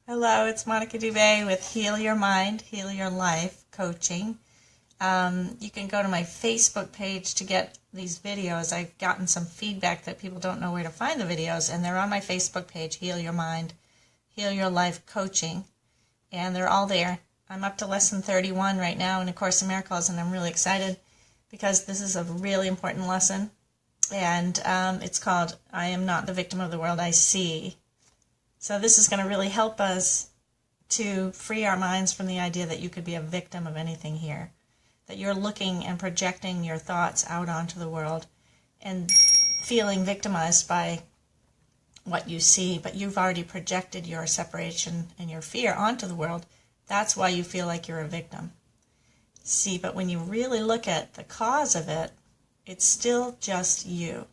Hello, it's Monica Dubay with Heal Your Mind, Heal Your Life Coaching. You can go to my Facebook page to get these videos. I've gotten some feedback that people don't know where to find the videos, and they're on my Facebook page, Heal Your Mind, Heal Your Life Coaching, and they're all there. I'm up to lesson 31 right now in A Course in Miracles, and I'm really excited because this is a really important lesson, and it's called I Am Not the Victim of the World I See. So this is going to really help us to free our minds from the idea that you could be a victim of anything here, that you're looking and projecting your thoughts out onto the world and feeling victimized by what you see, but you've already projected your separation and your fear onto the world. That's why you feel like you're a victim. See, but when you really look at the cause of it, it's still just you,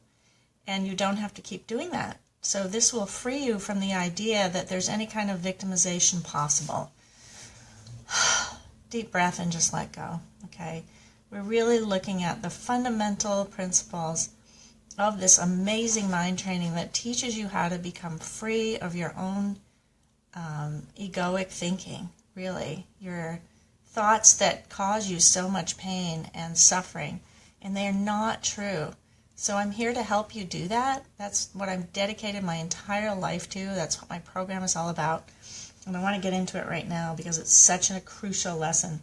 and you don't have to keep doing that. So this will free you from the idea that there's any kind of victimization possible. Deep breath and just let go, okay? We're really looking at the fundamental principles of this amazing mind training that teaches you how to become free of your own egoic thinking, really. Your thoughts that cause you so much pain and suffering, and they're not true. So I'm here to help you do that. That's what I've dedicated my entire life to. That's what my program is all about. And I want to get into it right now because it's such a crucial lesson.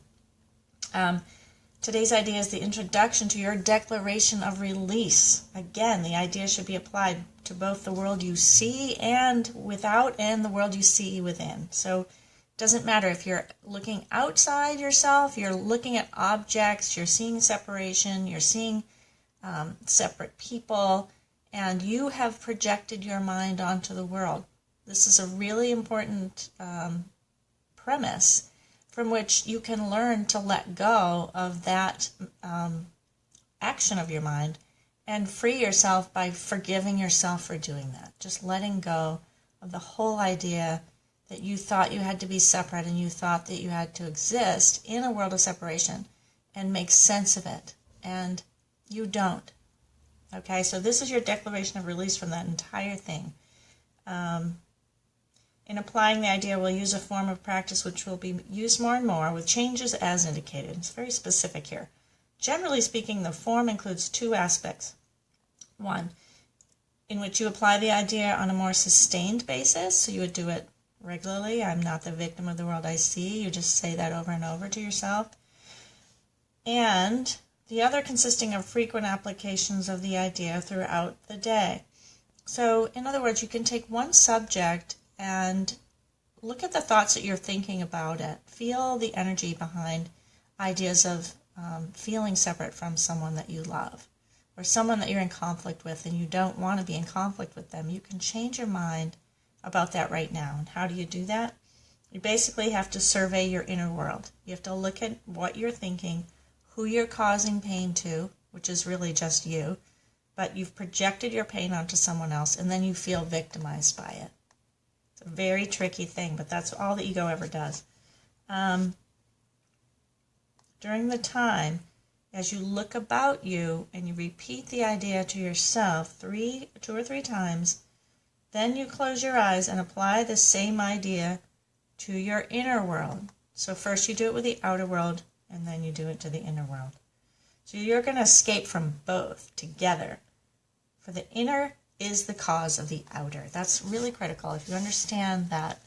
Today's idea is the introduction to your declaration of release. Again, the idea should be applied to both the world you see and without and the world you see within. So it doesn't matter if you're looking outside yourself, you're looking at objects, you're seeing separation, you're seeing separate people, and you have projected your mind onto the world. This is a really important premise from which you can learn to let go of that action of your mind and free yourself by forgiving yourself for doing that. Just letting go of the whole idea that you thought you had to be separate and you thought that you had to exist in a world of separation and make sense of it. And you don't. Okay, so this is your declaration of release from that entire thing. In applying the idea, we'll use a form of practice which will be used more and more with changes as indicated. It's very specific here. Generally speaking, the form includes two aspects. One, in which you apply the idea on a more sustained basis, so you would do it regularly. I'm not the victim of the world I see. You just say that over and over to yourself. And the other consisting of frequent applications of the idea throughout the day. So, in other words, you can take one subject and look at the thoughts that you're thinking about it. Feel the energy behind ideas of feeling separate from someone that you love, or someone that you're in conflict with and you don't want to be in conflict with them. You can change your mind about that right now. And how do you do that? You basically have to survey your inner world. You have to look at what you're thinking, who you're causing pain to, which is really just you, but you've projected your pain onto someone else, and then you feel victimized by it. It's a very tricky thing, but that's all the ego ever does. During the time, as you look about you and you repeat the idea to yourself 2 or 3 times, then you close your eyes and apply the same idea to your inner world. So first you do it with the outer world, and then you do it to the inner world. So you're going to escape from both together. For the inner is the cause of the outer. That's really critical. If you understand that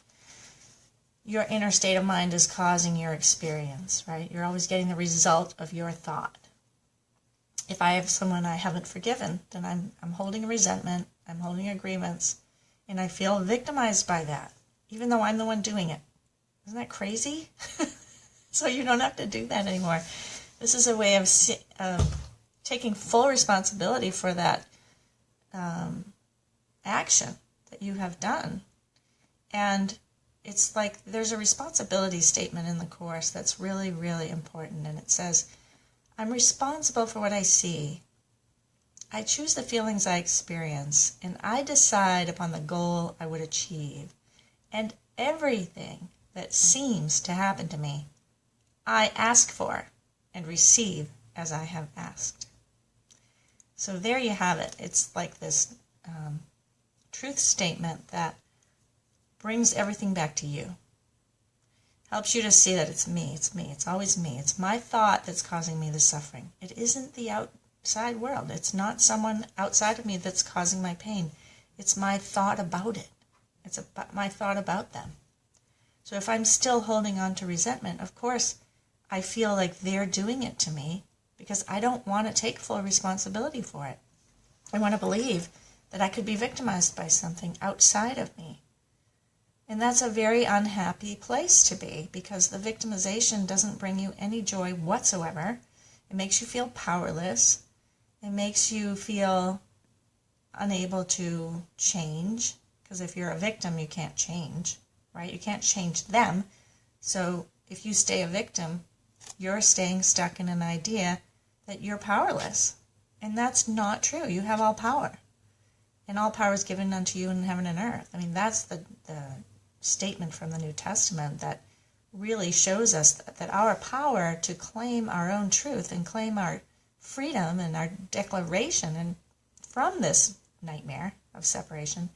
your inner state of mind is causing your experience, right? You're always getting the result of your thought. If I have someone I haven't forgiven, then I'm holding a resentment, I'm holding agreements, and I feel victimized by that, even though I'm the one doing it. Isn't that crazy? So you don't have to do that anymore. This is a way of taking full responsibility for that action that you have done. And it's like there's a responsibility statement in the Course that's really, really important. And it says, I'm responsible for what I see. I choose the feelings I experience, and I decide upon the goal I would achieve. And everything that seems to happen to me, I ask for and receive as I have asked. So there you have it. It's like this truth statement that brings everything back to you. Helps you to see that it's me, it's always me. It's my thought that's causing me the suffering. It isn't the outside world. It's not someone outside of me that's causing my pain. It's my thought about it. It's my thought about them. So if I'm still holding on to resentment, of course, I feel like they're doing it to me because I don't want to take full responsibility for it. I want to believe that I could be victimized by something outside of me. And that's a very unhappy place to be because the victimization doesn't bring you any joy whatsoever. It makes you feel powerless. It makes you feel unable to change because if you're a victim, you can't change, right? You can't change them. So if you stay a victim, you're staying stuck in an idea that you're powerless. And that's not true. You have all power. And all power is given unto you in heaven and earth. I mean, that's the statement from the New Testament that really shows us that our power to claim our own truth and claim our freedom and our declaration and from this nightmare of separation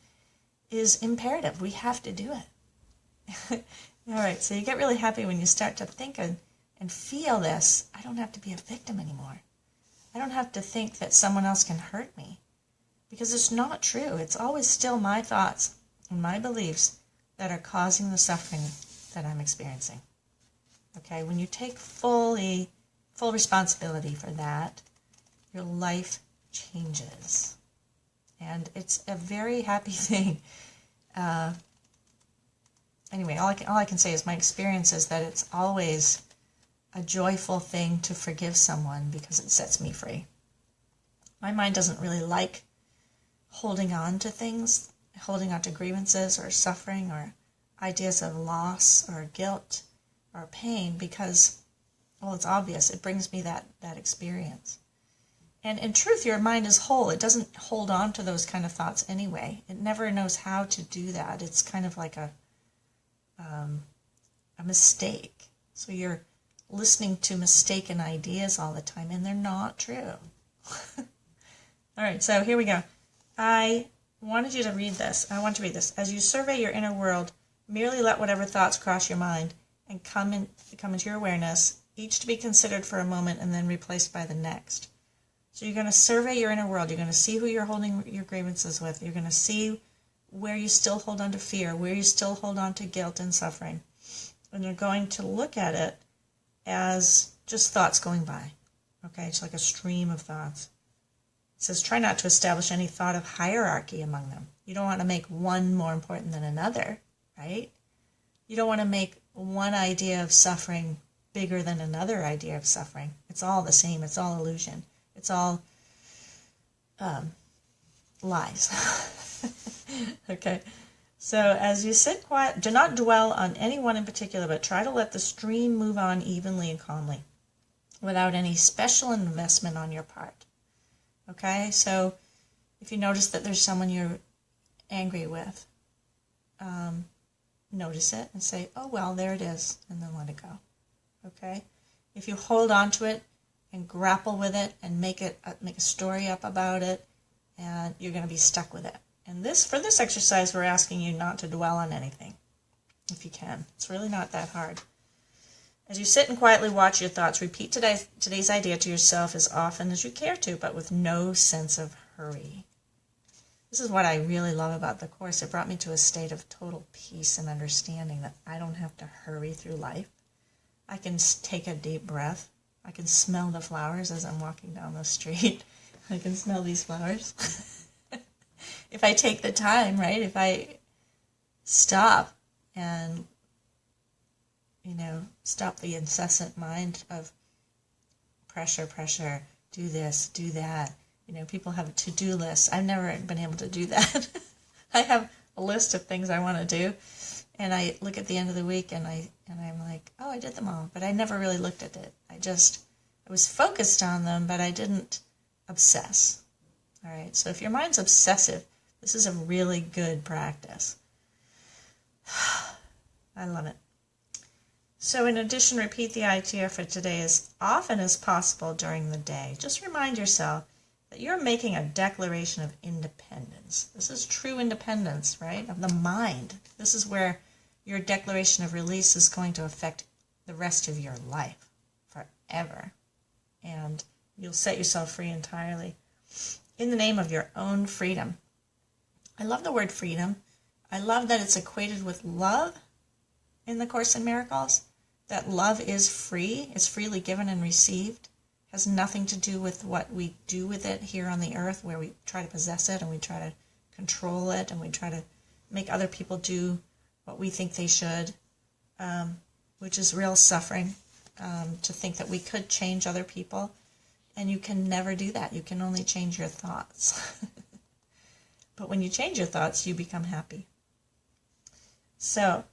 is imperative. We have to do it. All right, so you get really happy when you start to think and feel this. I don't have to be a victim anymore. I don't have to think that someone else can hurt me because it's not true. It's always still my thoughts and my beliefs that are causing the suffering that I'm experiencing. Okay, when you take full responsibility for that, your life changes. And it's a very happy thing. Anyway, all I can say is my experience is that it's always a joyful thing to forgive someone because it sets me free. My mind doesn't really like holding on to things, holding on to grievances or suffering or ideas of loss or guilt or pain because, well, it's obvious. It brings me that experience. And in truth, your mind is whole. It doesn't hold on to those kind of thoughts anyway. It never knows how to do that. It's kind of like a mistake. So you're listening to mistaken ideas all the time, and they're not true. All right, so here we go. I wanted you to read this. I want to read this. As you survey your inner world, merely let whatever thoughts cross your mind and come into your awareness, each to be considered for a moment and then replaced by the next. So you're going to survey your inner world. You're going to see who you're holding your grievances with. You're going to see where you still hold on to fear, where you still hold on to guilt and suffering. And you're going to look at it as just thoughts going by. Okay, it's like a stream of thoughts. It says, try not to establish any thought of hierarchy among them. You don't want to make one more important than another, right? You don't want to make one idea of suffering bigger than another idea of suffering. It's all the same. It's all illusion. It's all lies. Okay. So as you sit quiet, do not dwell on any one in particular, but try to let the stream move on evenly and calmly without any special investment on your part. Okay? So if you notice that there's someone you're angry with, notice it and say, oh, well, there it is, and then let it go. Okay? If you hold on to it and grapple with it and make a story up about it, and you're going to be stuck with it. And for this exercise, we're asking you not to dwell on anything, if you can. It's really not that hard. As you sit and quietly watch your thoughts, repeat today's idea to yourself as often as you care to, but with no sense of hurry. This is what I really love about the Course. It brought me to a state of total peace and understanding that I don't have to hurry through life. I can take a deep breath. I can smell the flowers as I'm walking down the street. I can smell these flowers. If I take the time, right? If I stop and, stop the incessant mind of pressure, do this, do that. People have to-do lists. I've never been able to do that. I have a list of things I want to do, and I look at the end of the week and I'm like, oh, I did them all, but I never really looked at it. I was focused on them, but I didn't obsess. All right, so if your mind's obsessive, this is a really good practice. I love it. So in addition, repeat the idea for today as often as possible during the day. Just remind yourself that you're making a declaration of independence. This is true independence, right, of the mind. This is where your declaration of release is going to affect the rest of your life forever. And you'll set yourself free entirely in the name of your own freedom. I love the word freedom. I love that it's equated with love in the Course in Miracles, that love is free, it's freely given and received, has nothing to do with what we do with it here on the earth, where we try to possess it and we try to control it and we try to make other people do what we think they should, which is real suffering, to think that we could change other people. And you can never do that. You can only change your thoughts. But when you change your thoughts, you become happy. So,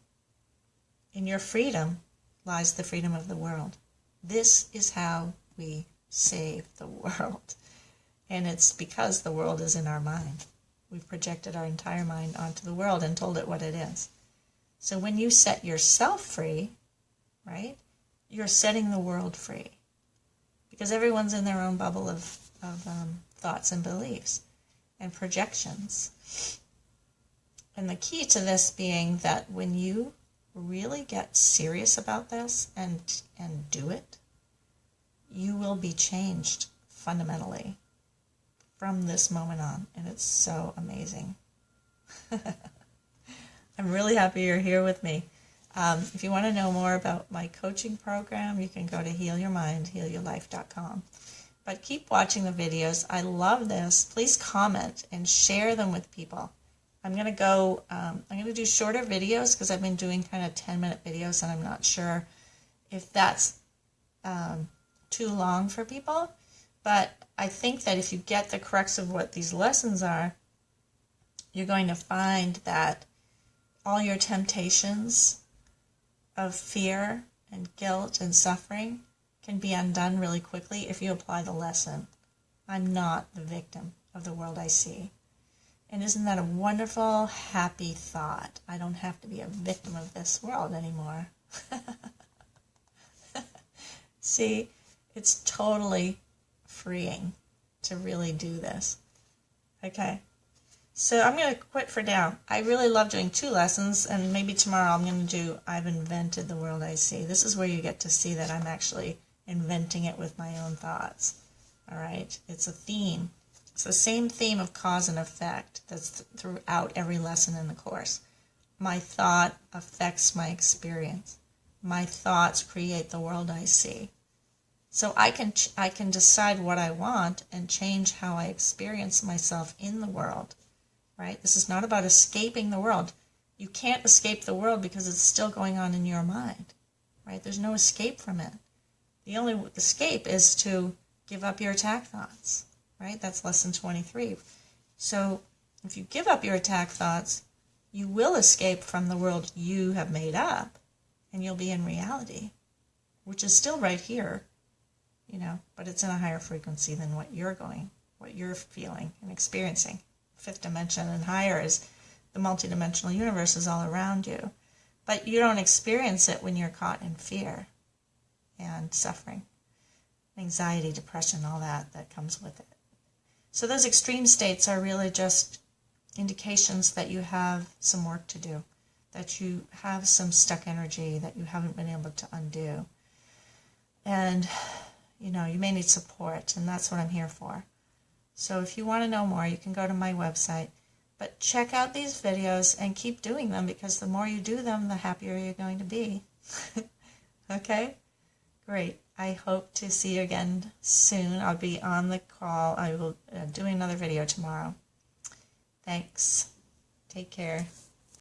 in your freedom lies the freedom of the world. This is how we save the world. And it's because the world is in our mind. We've projected our entire mind onto the world and told it what it is. So when you set yourself free, right, you're setting the world free. Because everyone's in their own bubble of thoughts and beliefs and projections. And the key to this being that when you really get serious about this and do it, you will be changed fundamentally from this moment on. And it's so amazing. I'm really happy you're here with me. If you want to know more about my coaching program, you can go to healyourmindhealyourlife.com. But keep watching the videos. I love this. Please comment and share them with people. I'm going to do shorter videos because I've been doing kind of 10-minute videos and I'm not sure if that's too long for people. But I think that if you get the crux of what these lessons are, you're going to find that all your temptations of fear and guilt and suffering can be undone really quickly if you apply the lesson. I'm not the victim of the world I see. And isn't that a wonderful, happy thought? I don't have to be a victim of this world anymore. See, it's totally freeing to really do this. Okay. So I'm going to quit for now. I really love doing 2 lessons, and maybe tomorrow I'm going to do I've Invented the World I See. This is where you get to see that I'm actually inventing it with my own thoughts. All right? It's a theme. It's the same theme of cause and effect that's throughout every lesson in the Course. My thought affects my experience. My thoughts create the world I see. So I can decide what I want and change how I experience myself in the world. Right? This is not about escaping the world. You can't escape the world because it's still going on in your mind. Right? There's no escape from it. The only escape is to give up your attack thoughts. Right? That's lesson 23. So if you give up your attack thoughts, you will escape from the world you have made up, and you'll be in reality, which is still right here, but it's in a higher frequency than what you're feeling and experiencing. 5th dimension and higher is the multidimensional universe is all around you. But you don't experience it when you're caught in fear and suffering, anxiety, depression, all that comes with it. So those extreme states are really just indications that you have some work to do, that you have some stuck energy that you haven't been able to undo. And, you may need support, and that's what I'm here for. So if you want to know more, you can go to my website. But check out these videos and keep doing them, because the more you do them, the happier you're going to be. Okay? Great. I hope to see you again soon. I'll be on the call. I will do another video tomorrow. Thanks. Take care.